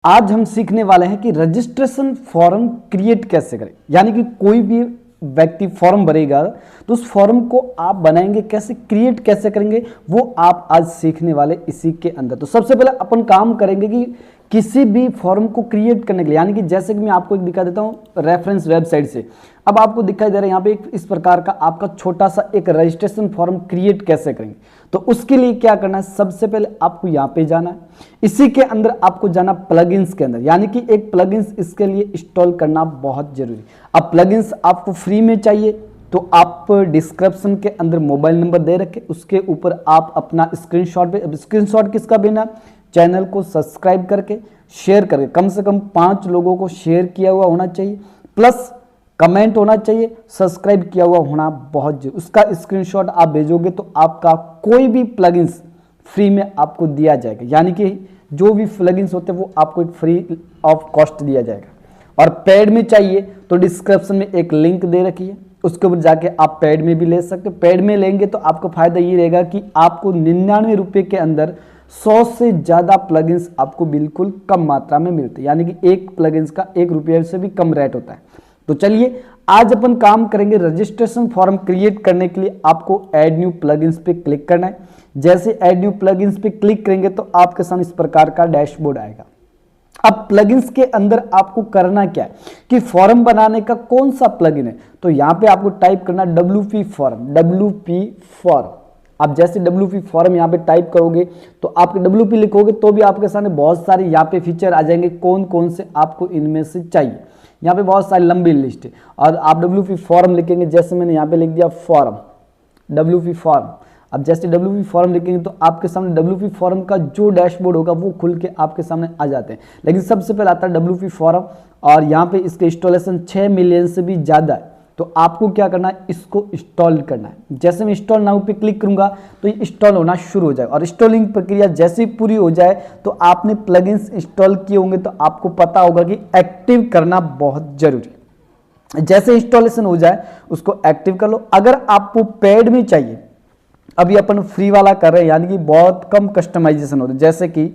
आज हम सीखने वाले हैं कि रजिस्ट्रेशन फॉर्म क्रिएट कैसे करें। यानी कि कोई भी व्यक्ति फॉर्म भरेगा तो उस फॉर्म को आप बनाएंगे कैसे, क्रिएट कैसे करेंगे, वो आप आज सीखने वाले इसी के अंदर। तो सबसे पहले अपन काम करेंगे कि किसी भी फॉर्म को क्रिएट करने के लिए, यानी कि जैसे कि मैं आपको एक दिखा देता हूं रेफरेंस वेबसाइट से। अब आपको दिखाई दे रहा है यहाँ पे एक इस प्रकार का आपका छोटा सा एक रजिस्ट्रेशन फॉर्म क्रिएट कैसे करेंगे। तो उसके लिए क्या करना है, सबसे पहले आपको यहाँ पे जाना है। इसी के अंदर आपको जाना प्लगइन्स के अंदर, यानी कि एक प्लगइन्स इसके लिए इंस्टॉल करना बहुत जरूरी। अब प्लगइन्स आपको फ्री में चाहिए तो आप डिस्क्रिप्शन के अंदर मोबाइल नंबर दे रखे, उसके ऊपर आप अपना स्क्रीनशॉट किसका देना, चैनल को सब्सक्राइब करके शेयर करके कम से कम 5 लोगों को शेयर किया हुआ होना चाहिए, प्लस कमेंट होना चाहिए, सब्सक्राइब किया हुआ होना बहुत जरूरी। उसका स्क्रीनशॉट आप भेजोगे तो आपका कोई भी प्लगइन्स फ्री में आपको दिया जाएगा। यानी कि जो भी प्लगइन्स होते हैं वो आपको एक फ्री ऑफ कॉस्ट दिया जाएगा। और पेड में चाहिए तो डिस्क्रिप्शन में एक लिंक दे रखी है, उसके ऊपर जाके आप पेड में भी ले सकते हो। पेड में लेंगे तो आपको फायदा ये रहेगा कि आपको 99 रुपये के अंदर 100 से ज़्यादा प्लगइन्स आपको बिल्कुल कम मात्रा में मिलते हैं। यानी कि एक प्लगइन्स का 1 रुपये से भी कम रेट होता है। तो चलिए आज अपन काम करेंगे रजिस्ट्रेशन फॉर्म क्रिएट करने के लिए आपको ऐड न्यू प्लगइन्स पे क्लिक करना है। जैसे ऐड न्यू प्लगइन्स पे क्लिक करेंगे तो आपके सामने इस प्रकार का डैशबोर्ड आएगा। अब प्लगइन्स के अंदर आपको करना क्या है कि फॉर्म बनाने का कौन सा प्लगइन है, तो यहां पे आपको टाइप करना WP फॉर्म। आप जैसे WP फॉर्म यहाँ पे टाइप करोगे तो आपके WP लिखोगे तो भी आपके सामने बहुत सारे यहाँ पे फीचर आ जाएंगे, कौन कौन से आपको इनमें से चाहिए। यहाँ पे बहुत सारी लंबी लिस्ट है और आप WP फॉर्म लिखेंगे, जैसे मैंने यहाँ पे लिख दिया फॉर्म WP फॉर्म। अब जैसे WP फॉर्म लिखेंगे तो आपके सामने WP फॉर्म का जो डैशबोर्ड होगा वो खुल के आपके सामने आ जाते हैं। लेकिन सबसे पहले आता है WP फॉर्म और यहाँ पे इसके इंस्टॉलेशन 6 मिलियन से भी ज़्यादा है। तो आपको क्या करना है, इसको इंस्टॉल करना है। जैसे मैं इंस्टॉल नाउ पे क्लिक करूंगा तो ये इंस्टॉल होना शुरू हो जाएगा और इंस्टॉलिंग प्रक्रिया जैसे ही पूरी हो जाए तो आपने प्लगइन्स इंस्टॉल किए होंगे तो आपको पता होगा कि एक्टिव करना बहुत जरूरी है। जैसे इंस्टॉलेशन हो जाए उसको एक्टिव कर लो। अगर आपको पेड में चाहिए, अभी अपन फ्री वाला कर रहे हैं, यानी कि बहुत कम कस्टमाइजेशन होता है। जैसे कि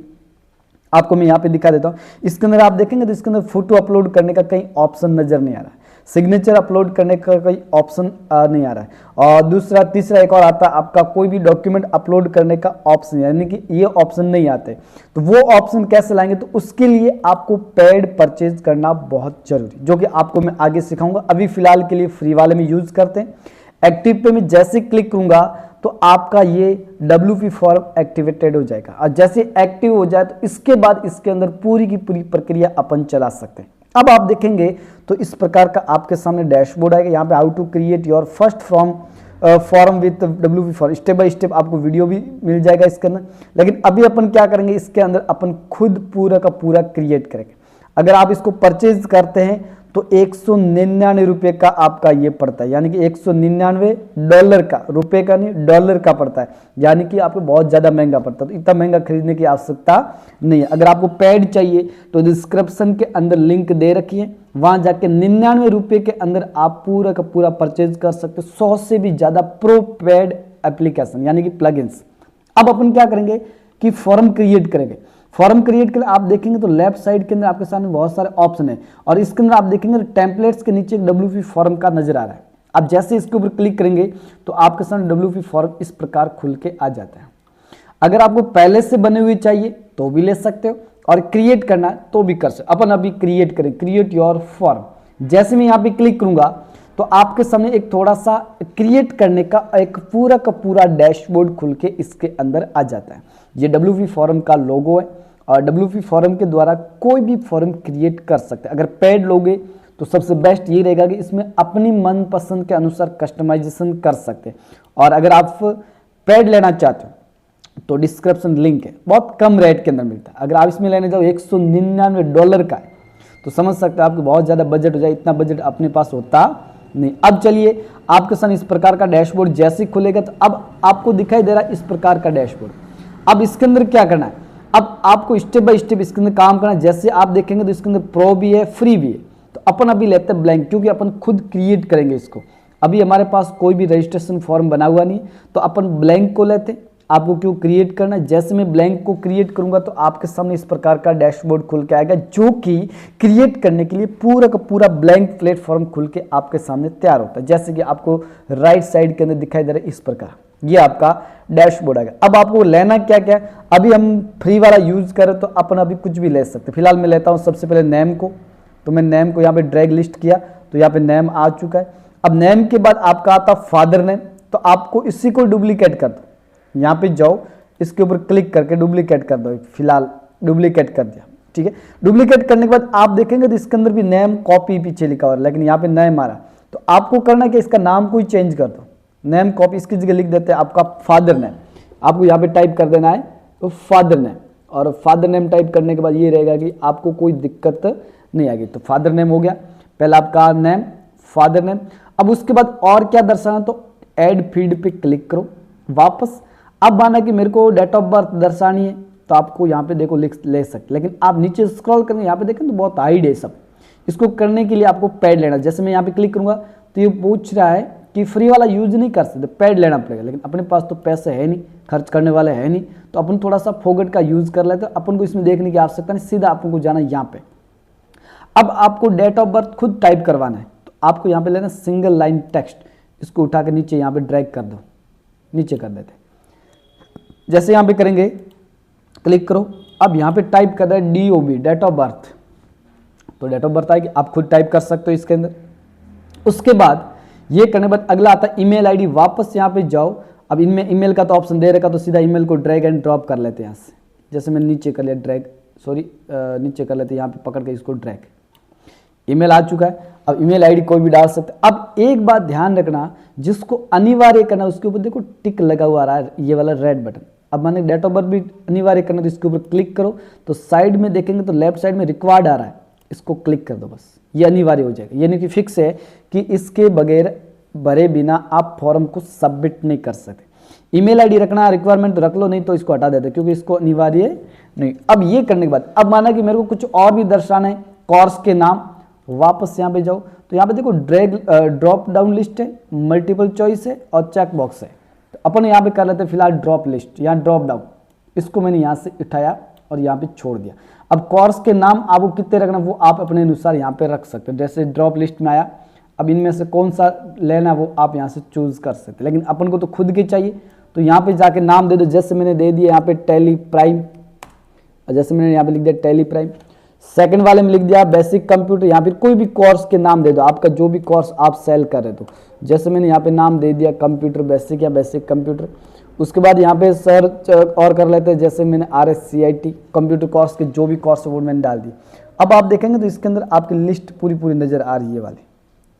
आपको मैं यहाँ पे दिखा देता हूँ, इसके अंदर आप देखेंगे तो इसके अंदर फोटो अपलोड करने का कहीं ऑप्शन नजर नहीं आ रहा है, सिग्नेचर अपलोड करने का कोई ऑप्शन नहीं आ रहा है, और दूसरा तीसरा एक और आता है आपका कोई भी डॉक्यूमेंट अपलोड करने का ऑप्शन, यानी कि ये ऑप्शन नहीं आते। तो वो ऑप्शन कैसे लाएंगे, तो उसके लिए आपको पेड परचेज करना बहुत जरूरी, जो कि आपको मैं आगे सिखाऊंगा। अभी फिलहाल के लिए फ्री वाले में यूज करते हैं। एक्टिव पे मैं जैसे क्लिक करूंगा तो आपका ये WP फॉर्म एक्टिवेटेड हो जाएगा और जैसे एक्टिव हो जाए तो इसके बाद इसके अंदर पूरी की पूरी प्रक्रिया अपन चला सकते हैं। अब आप देखेंगे तो इस प्रकार का आपके सामने डैशबोर्ड आएगा। यहाँ पे how to create your first form with WP form, step by step आपको वीडियो भी मिल जाएगा इसके अंदर। लेकिन अभी अपन क्या करेंगे, इसके अंदर अपन खुद पूरा का पूरा क्रिएट करेंगे। अगर आप इसको परचेज करते हैं तो 199 रुपये का आपका ये पड़ता है, यानी कि $199 का, रुपये का नहीं डॉलर का पड़ता है। यानी कि आपको बहुत ज़्यादा महंगा पड़ता है, तो इतना महंगा खरीदने की आवश्यकता नहीं है। अगर आपको पेड चाहिए तो डिस्क्रिप्शन के अंदर लिंक दे रखी है, वहाँ जाके 99 रुपये के अंदर आप पूरा का पूरा परचेज कर सकते हो। 100 से भी ज़्यादा प्रो पेड एप्लीकेशन यानी कि प्लगइन्स। अब अपन क्या करेंगे कि फॉर्म क्रिएट करेंगे। फॉर्म क्रिएट के लिए आप देखेंगे तो लेफ्ट साइड के अंदर आपके सामने बहुत सारे ऑप्शन है और इसके अंदर आप देखेंगे टेम्पलेट्स के नीचे एक WP फॉर्म का नजर आ रहा है। आप जैसे इसके ऊपर क्लिक करेंगे तो आपके सामने WP फॉर्म इस प्रकार खुल के आ जाता है। अगर आपको पहले से बने हुए चाहिए तो भी ले सकते हो और क्रिएट करना है तो भी कर सकते। अपन अभी क्रिएट करें, क्रिएट योर फॉर्म। जैसे मैं यहाँ पे क्लिक करूंगा तो आपके सामने एक थोड़ा सा क्रिएट करने का एक पूरा का पूरा डैशबोर्ड खुल के इसके अंदर आ जाता है। ये WP फॉर्म का लोगो है और WP फॉर्म के द्वारा कोई भी फॉर्म क्रिएट कर सकते हैं। अगर पेड लोगे तो सबसे बेस्ट ये रहेगा कि इसमें अपनी मनपसंद के अनुसार कस्टमाइजेशन कर सकते हैं। और अगर आप पेड लेना चाहते हो तो डिस्क्रिप्शन लिंक है, बहुत कम रेट के अंदर मिलता है। अगर आप इसमें लेने जाओ $199 का है तो समझ सकते हैं आपको बहुत ज़्यादा बजट हो जाए, इतना बजट अपने पास होता नहीं। अब चलिए आपके सामने इस प्रकार का डैशबोर्ड जैसे खुलेगा तो अब आपको दिखाई दे रहा है इस प्रकार का डैशबोर्ड। अब इसके अंदर क्या करना है, अब आपको स्टेप बाय स्टेप इसके अंदर काम करना है। जैसे आप देखेंगे तो इसके अंदर प्रो भी है, फ्री भी है। तो अपन अभी लेते हैं ब्लैंक, क्योंकि अपन खुद क्रिएट करेंगे इसको। अभी हमारे पास कोई भी रजिस्ट्रेशन फॉर्म बना हुआ नहीं तो अपन ब्लैंक को लेते हैं। आपको क्यों क्रिएट करना है। जैसे मैं ब्लैंक को क्रिएट करूंगा तो आपके सामने इस प्रकार का डैशबोर्ड खुल के आएगा, जो कि क्रिएट करने के लिए पूरा का पूरा ब्लैंक प्लेटफॉर्म खुल के आपके सामने तैयार होता है। जैसे कि आपको राइट साइड के अंदर दिखाई दे रहा है इस प्रकार, ये आपका डैशबोर्ड आएगा। अब आपको लेना क्या क्या, अभी हम फ्री वाला यूज करें तो अपन अभी कुछ भी ले सकते हैं। फिलहाल मैं लेता हूं सबसे पहले नेम को, तो मैं नेम को यहाँ पे ड्रैग लिस्ट किया तो यहाँ पे नेम आ चुका है। अब नेम के बाद आपका आता फादर नेम, तो आपको इसी को डुप्लीकेट कर दो, यहाँ पे जाओ इसके ऊपर क्लिक करके डुप्लीकेट कर दो। फिलहाल डुप्लीकेट कर दिया, ठीक है। डुप्लीकेट करने के बाद आप देखेंगे तो इसके अंदर भी नेम कॉपी पीछे लिखा हुआ है, लेकिन यहाँ पे नेम आ रहा, तो आपको करना है कि इसका नाम को ही चेंज कर दो। नेम कॉपी इसकी जगह लिख देते हैं आपका फादर नेम, आपको यहाँ पे टाइप कर देना है तो फादर नेम, और फादर नेम टाइप करने के बाद ये रहेगा कि आपको कोई दिक्कत नहीं आएगी। तो फादर नेम हो गया, पहला आपका नेम फादर नेम। अब उसके बाद और क्या दर्शाना, तो ऐड फील्ड पे क्लिक करो वापस। अब माना कि मेरे को डेट ऑफ बर्थ दर्शानी है तो आपको यहाँ पे देखो लिख ले सकते, लेकिन आप नीचे स्क्रॉल करेंगे यहाँ पे देखें तो बहुत हाइड है सब। इसको करने के लिए आपको पैड लेना, जैसे मैं यहाँ पे क्लिक करूंगा तो ये पूछ रहा है कि फ्री वाला यूज नहीं कर सकते, पैड लेना पड़ेगा, लेकिन अपने पास तो पैसे है नहीं, खर्च करने वाले है नहीं, तो अपन थोड़ा सा फोगट का यूज कर लेते हैं। अपन को इसमें देखने की आवश्यकता नहीं, सीधा अपन को जाना है यहाँ पे। अब आपको डेट ऑफ बर्थ खुद टाइप करवाना है, तो आपको यहाँ पे लेना सिंगल लाइन टेक्स्ट, इसको उठा के नीचे यहाँ पे ड्रैग कर दो, नीचे कर देते। जैसे यहाँ पे करेंगे क्लिक करो, अब यहाँ पे टाइप कर रहा है DOB डेट ऑफ बर्थ, तो डेट ऑफ बर्थ आएगी, आप खुद टाइप कर सकते हो इसके अंदर। उसके बाद ये करने के बाद अगला आता है ईमेल आईडी, वापस यहाँ पे जाओ। अब इनमें ईमेल का तो ऑप्शन दे रखा, तो सीधा ईमेल को ड्रैग एंड ड्रॉप कर लेते हैं यहाँ से। जैसे मैं नीचे कर लिया ड्रैग, नीचे कर लेते हैं, यहाँ पे पकड़ के इसको ड्रैग, ईमेल आ चुका है। अब ईमेल आईडी कोई भी डाल सकते हैं। अब एक बात ध्यान रखना, जिसको अनिवार्य करना उसके ऊपर देखो टिक लगा हुआ आ रहा है, ये वाला रेड बटन। अब मैंने डेट ऑफ बर्थ भी अनिवार्य करना, तो इसके ऊपर क्लिक करो, तो साइड में देखेंगे तो लेफ्ट साइड में रिक्वायर्ड आ रहा है, इसको क्लिक कर दो, बस ये अनिवार्य हो जाएगा। यानी कि फिक्स है कि इसके बगैर भरे बिना आप फॉर्म को सबमिट नहीं कर सकते। ईमेल आईडी रखना रिक्वायरमेंट रख लो, नहीं तो इसको हटा देते क्योंकि इसको अनिवार्य नहीं। अब ये करने के बाद अब माना कि मेरे को कुछ और भी दर्शाना है, कोर्स के नाम, वापस यहाँ पे जाओ तो यहाँ पे देखो ड्रैग ड्रॉप डाउन लिस्ट है, मल्टीपल चॉइस है और चेक बॉक्स है। तो अपन यहाँ पे कर लेते हैं फिलहाल ड्रॉप लिस्ट, यहाँ ड्रॉप डाउन, इसको मैंने यहाँ से उठाया और यहाँ पे छोड़ दिया। अब कोर्स के नाम आपको कितने रखना वो आप अपने अनुसार यहाँ पे रख सकते हो। जैसे ड्रॉप लिस्ट में आया, अब इनमें से कौन सा लेना वो आप यहाँ से चूज कर सकते हैं, लेकिन अपन को तो खुद के चाहिए, तो यहाँ पे जाके नाम दे दो। जैसे मैंने दे दिया यहाँ पे टैली प्राइम, जैसे मैंने यहाँ पे लिख दिया टैली प्राइम। सेकंड वाले में लिख दिया बेसिक कंप्यूटर, यहाँ पे कोई भी कोर्स के नाम दे दो, आपका जो भी कोर्स आप सेल कर रहे हो। जैसे मैंने यहाँ पे नाम दे दिया कंप्यूटर बेसिक या बेसिक कंप्यूटर। उसके बाद यहाँ पे सर्च और कर लेते हैं, जैसे मैंने RSCIT कंप्यूटर कोर्स के जो भी कोर्स है वो मैंने डाल दी। अब आप देखेंगे तो इसके अंदर आपकी लिस्ट पूरी पूरी नजर आ रही है वाली,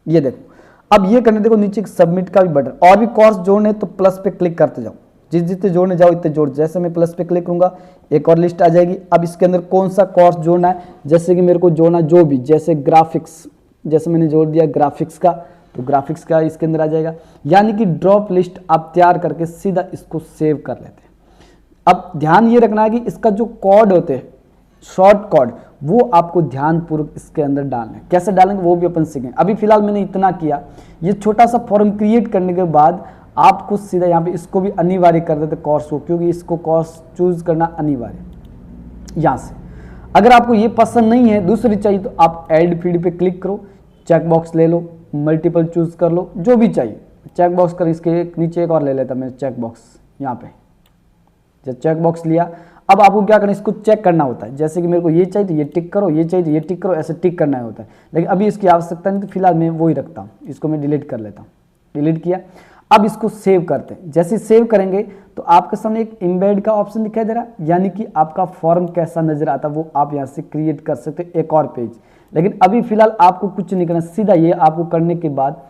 ये देखो। अब ये करने देखो नीचे सबमिट का भी बटन, और भी कोर्स जोड़ने तो प्लस पे क्लिक करते जाओ, जितने जोड़ने जाओ इतने जोड़। जैसे मैं प्लस पे क्लिक करूंगा एक और लिस्ट आ जाएगी। अब इसके अंदर कौन सा कोर्स जोड़ना है, जैसे कि मेरे को जोड़ना जो भी, जैसे ग्राफिक्स, जैसे मैंने जोड़ दिया ग्राफिक्स का, तो ग्राफिक्स का इसके अंदर आ जाएगा। यानी कि ड्रॉप लिस्ट आप तैयार करके सीधा इसको सेव कर लेते हैं। अब ध्यान ये रखना है कि इसका जो कोड होते हैं शॉर्ट कोड, वो आपको ध्यानपूर्वक इसके अंदर डालना है। कैसे डालेंगे वो भी अपन सीखेंगे। अभी फिलहाल मैंने इतना किया, ये छोटा सा फॉर्म क्रिएट करने के बाद आपको सीधा यहाँ पे इसको भी अनिवार्य कर देते कोर्स को, क्योंकि इसको कोर्स चूज करना अनिवार्य। यहाँ से अगर आपको ये पसंद नहीं है, दूसरी चाहिए, तो आप ऐड फील्ड पे क्लिक करो, चेक बॉक्स ले लो, मल्टीपल चूज कर लो, जो भी चाहिए चेक बॉक्स कर। इसके नीचे एक और ले लेता मैं चेक बॉक्स, यहाँ पे जब चेक बॉक्स लिया, अब आपको क्या करना है, इसको चेक करना होता है। जैसे कि मेरे को ये चाहिए तो ये टिक करो, ये चाहिए तो ये टिक करो, ऐसे टिक करना होता है। लेकिन अभी इसकी आवश्यकता नहीं, तो फिलहाल मैं वो ही रखता हूँ, इसको मैं डिलीट कर लेता हूँ। डिलीट किया, अब इसको सेव करते हैं। जैसे सेव करेंगे तो आपके सामने एक एम्बेड का ऑप्शन दिखाई दे रहा है, यानी कि आपका फॉर्म कैसा नजर आता है वो आप यहाँ से क्रिएट कर सकते हैं एक और पेज। लेकिन अभी फिलहाल आपको कुछ नहीं करना, सीधा ये आपको करने के बाद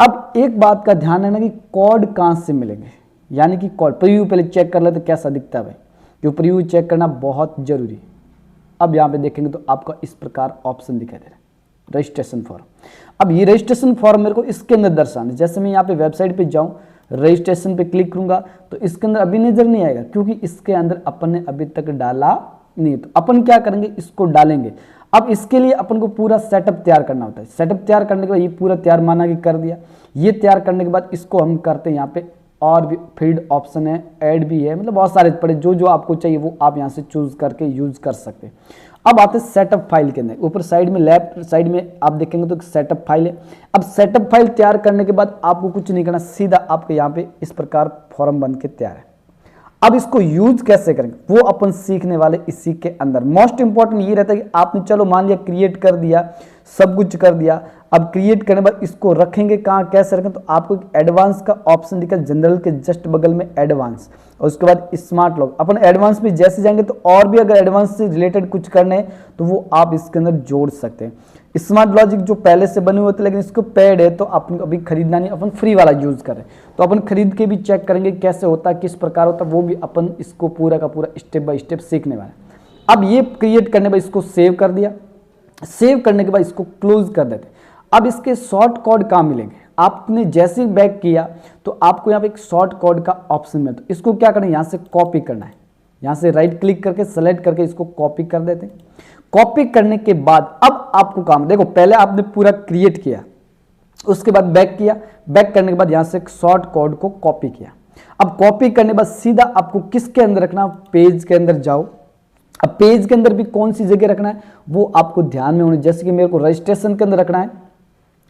अब एक बात का ध्यान रखना कि कोड कहाँ से मिलेंगे, यानी कि कोड प्रीव्यू पहले चेक कर लेते कैसा दिखता है भाई, क्योंकि प्रीव्यू चेक करना बहुत जरूरी है। अब यहाँ पे देखेंगे तो आपका इस प्रकार ऑप्शन दिखाई दे रहा है, रजिस्ट्रेशन फॉर्म। अब ये रजिस्ट्रेशन फॉर्म मेरे को इसके अंदर दर्शाना है। जैसे मैं यहाँ पे वेबसाइट पे जाऊँ, रजिस्ट्रेशन पे क्लिक करूंगा तो इसके अंदर अभी नजर नहीं आएगा, क्योंकि इसके अंदर अपन ने अभी तक डाला नहीं। तो अपन क्या करेंगे, इसको डालेंगे। अब इसके लिए अपन को पूरा सेटअप तैयार करना होता है। सेटअप तैयार करने के बाद ये पूरा तैयार माना कि कर दिया। ये तैयार करने के बाद इसको हम करते हैं यहाँ पे और भी फील्ड ऑप्शन है, ऐड भी है, मतलब बहुत सारे पड़े, जो जो आपको चाहिए वो आप यहाँ से चूज करके यूज कर सकते हैं। अब आते हैं सेटअप फाइल के अंदर। ऊपर साइड में लेफ्ट साइड में आप देखेंगे तो एक सेटअप फाइल है। अब सेटअप फाइल तैयार करने के बाद आपको कुछ नहीं करना, सीधा आपके यहाँ पे इस प्रकार फॉर्म बन के तैयार है। अब इसको यूज कैसे करेंगे वो अपन सीखने वाले इसी के अंदर। मोस्ट इंपॉर्टेंट ये रहता है कि आपने चलो मान लिया क्रिएट कर दिया, सब कुछ कर दिया, अब क्रिएट करने के बाद इसको रखेंगे कहाँ, कैसे रखें, तो आपको एक एडवांस का ऑप्शन दिखा, जनरल के जस्ट बगल में एडवांस, और उसके बाद स्मार्ट लॉक। अपन एडवांस में जैसे जाएंगे तो और भी अगर एडवांस से रिलेटेड कुछ करने हैं तो वो आप इसके अंदर जोड़ सकते हैं। स्मार्ट लॉजिक जो पहले से बने हुए थे लेकिन इसको पेड है तो अपन अभी खरीदना नहीं, अपन फ्री वाला यूज करें, तो अपन खरीद के भी चेक करेंगे कैसे होता है, किस प्रकार होता है, वो भी अपन इसको पूरा का पूरा स्टेप बाय स्टेप सीखने वाले हैं। अब ये क्रिएट करने के बाद इसको सेव कर दिया, सेव करने के बाद इसको क्लोज कर देते। अब इसके शॉर्ट कोड कहाँ मिलेंगे, आपने जैसे ही बैक किया तो आपको यहाँ पे एक शॉर्ट कोड का ऑप्शन मिलता है। इसको क्या करना है, यहाँ से कॉपी करना है, यहाँ से राइट क्लिक करके सेलेक्ट करके इसको कॉपी कर देते हैं। कॉपी करने के बाद अब आपको काम, देखो पहले आपने पूरा क्रिएट किया, उसके बाद बैक किया, बैक करने के बाद यहाँ से शॉर्ट कोड को कॉपी किया। अब कॉपी करने के बाद सीधा आपको किसके अंदर रखना, पेज के अंदर जाओ। अब पेज के अंदर भी कौन सी जगह रखना है वो आपको ध्यान में होना, जैसे कि मेरे को रजिस्ट्रेशन के अंदर रखना है,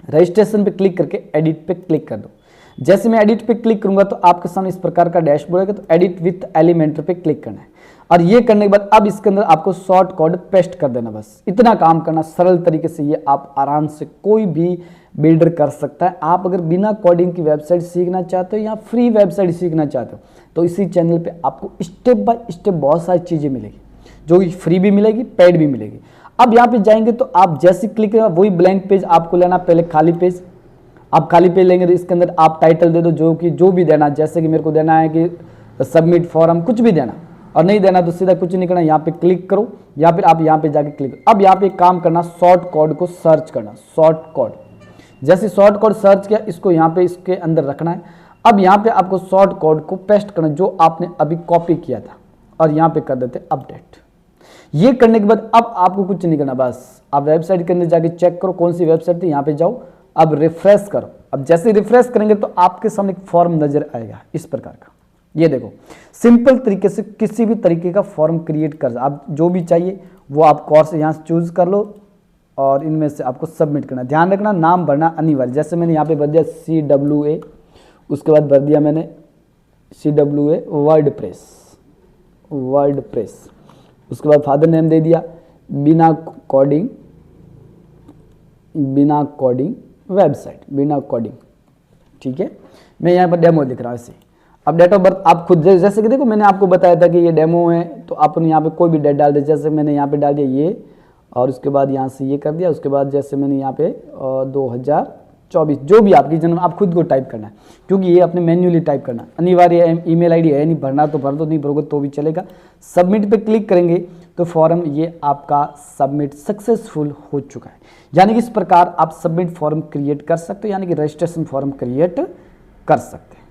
रजिस्ट्रेशन पे क्लिक करके एडिट पे क्लिक कर दो। जैसे मैं एडिट पे क्लिक करूंगा तो आपके सामने इस प्रकार का डैशबोर्ड आएगा, तो एडिट विथ एलिमेंटर पे क्लिक करना है, और ये करने के बाद अब इसके अंदर आपको शॉर्ट कोड पेस्ट कर देना, बस इतना काम करना। सरल तरीके से ये आप आराम से कोई भी बिल्डर कर सकता है। आप अगर बिना कोडिंग की वेबसाइट सीखना चाहते हो या फ्री वेबसाइट सीखना चाहते हो तो इसी चैनल पे आपको स्टेप बाय स्टेप बहुत सारी चीज़ें मिलेगी, जो फ्री भी मिलेगी, पेड भी मिलेगी। अब यहाँ पे जाएंगे तो आप जैसे क्लिक करेंगे वही ब्लैंक पेज आपको लेना, पहले खाली पेज, आप खाली पेज लेंगे तो इसके अंदर आप टाइटल दे दो, जो भी देना, जैसे कि मेरे को देना है कि सबमिट फॉर्म, कुछ भी देना, और नहीं देना तो सीधा कुछ नहीं करना, यहाँ पे क्लिक करो या फिर आप यहाँ पे जाके क्लिक करो। अब यहाँ पे काम करना, शॉर्ट कोड को सर्च करना, शॉर्ट कोड। जैसे शॉर्ट कोड सर्च किया, इसको यहाँ पे इसके अंदर रखना है। अब यहाँ पे आपको शॉर्ट कोड को पेस्ट करना जो आपने अभी कॉपी किया था, और यहाँ पे कर देते अपडेट। ये करने के बाद अब आपको कुछ नहीं करना, बस आप वेबसाइट के अंदर जाके चेक करो कौन सी वेबसाइट थी, यहाँ पे जाओ, अब रिफ्रेश करो। अब जैसे रिफ्रेश करेंगे तो आपके सामने एक फॉर्म नजर आएगा इस प्रकार का। ये देखो सिंपल तरीके से किसी भी तरीके का फॉर्म क्रिएट कर, आप जो भी चाहिए वो आप कोर्स यहाँ से चूज कर लो, और इनमें से आपको सबमिट करना। ध्यान रखना नाम भरना अनिवार्य, जैसे मैंने यहाँ पे भर दिया CWA, उसके बाद भर दिया मैंने CWA वर्डप्रेस, उसके बाद फादर नेम दे दिया बिना कोडिंग वेबसाइट, बिना कोडिंग, ठीक है। मैं यहाँ पर डेमो दिख रहा हूँ ऐसे। अब डेट ऑफ बर्थ आप खुद, जैसे कि देखो मैंने आपको बताया था कि ये डेमो है, तो अपन यहाँ पे कोई भी डेट डाल दे, जैसे मैंने यहाँ पे डाल दिया ये, और उसके बाद यहाँ से ये कर दिया, उसके बाद जैसे मैंने यहाँ पे 2024, जो भी आपकी जन्म, आप खुद को टाइप करना है, क्योंकि ये अपने मैन्युअली टाइप करना अनिवार्य है। ईमेल आईडी है नहीं, भरना तो भर दो, नहीं भरोगे तो भी चलेगा। सबमिट पे क्लिक करेंगे तो फॉर्म ये आपका सबमिट सक्सेसफुल हो चुका है। यानी कि इस प्रकार आप सबमिट फॉर्म क्रिएट कर सकते हो, यानी कि रजिस्ट्रेशन फॉर्म क्रिएट कर सकते हैं।